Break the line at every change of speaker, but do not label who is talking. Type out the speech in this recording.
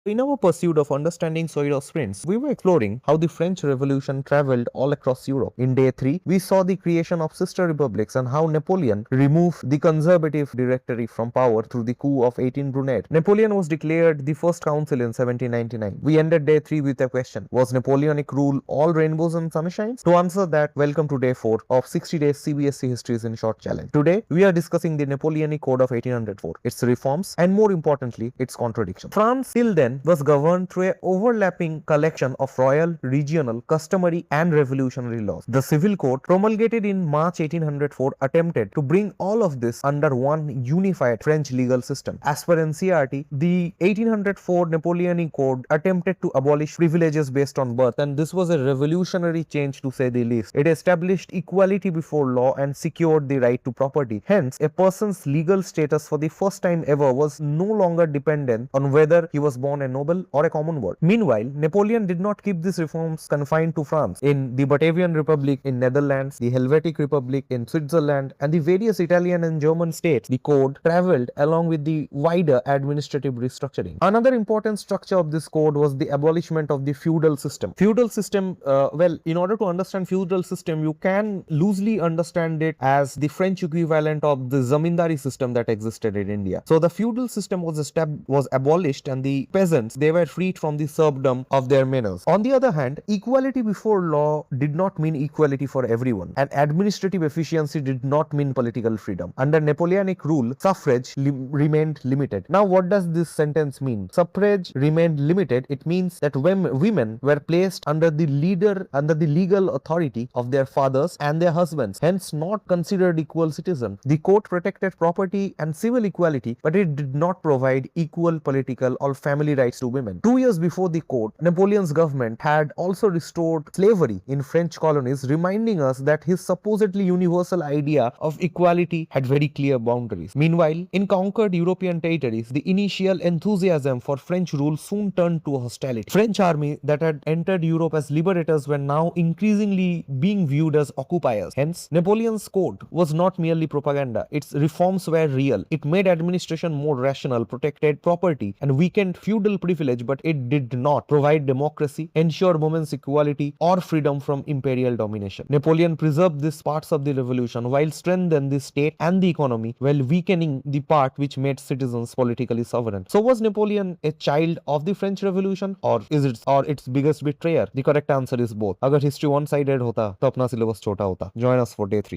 In our pursuit of understanding Soiros Prince, we were exploring how the French Revolution traveled all across Europe. In day 3, we saw the creation of sister republics and how Napoleon removed the conservative directory from power through the coup of 18 Brunette. Napoleon was declared the first consul in 1799. We ended day 3 with a question: was Napoleonic rule all rainbows and sunshines? To answer that, welcome to day 4 of 60 days CBSE Histories in Short Challenge. Today, we are discussing the Napoleonic Code of 1804, its reforms, and more importantly, its contradictions. France till then was governed through an overlapping collection of royal, regional, customary, and revolutionary laws. The Civil Code, promulgated in March 1804, attempted to bring all of this under one unified French legal system. As per NCERT, the 1804 Napoleonic Code attempted to abolish privileges based on birth, and this was a revolutionary change to say the least. It established equality before law and secured the right to property. Hence, a person's legal status for the first time ever was no longer dependent on whether he was born a noble or a common word. Meanwhile, Napoleon did not keep these reforms confined to France. In the Batavian Republic in Netherlands, the Helvetic Republic in Switzerland, and the various Italian and German states, the code traveled along with the wider administrative restructuring. Another important structure of this code was the abolishment of the feudal system. Feudal system, in order to understand feudal system, you can loosely understand it as the French equivalent of the zamindari system that existed in India. So the feudal system was abolished, and the peasants, they were freed from the serfdom of their manners. On the other hand, equality before law did not mean equality for everyone, and administrative efficiency did not mean political freedom. Under Napoleonic rule, suffrage remained limited. Now, what does this sentence mean? Suffrage remained limited. It means that when women were placed under the legal authority of their fathers and their husbands, hence not considered equal citizens. The court protected property and civil equality, but it did not provide equal political or family rights to women. 2 years before the code, Napoleon's government had also restored slavery in French colonies, reminding us that his supposedly universal idea of equality had very clear boundaries. Meanwhile, in conquered European territories, the initial enthusiasm for French rule soon turned to hostility. French army that had entered Europe as liberators were now increasingly being viewed as occupiers. Hence, Napoleon's code was not merely propaganda. Its reforms were real. It made administration more rational, protected property, and weakened feudal privilege, but it did not provide democracy, ensure women's equality, or freedom from imperial domination. Napoleon preserved these parts of the revolution while strengthening the state and the economy, while weakening the part which made citizens politically sovereign. So was Napoleon a child of the French Revolution, or its biggest betrayer? The correct answer is both. अगर history one-sided होता तो अपना syllabus छोटा होता. Join us for day 3.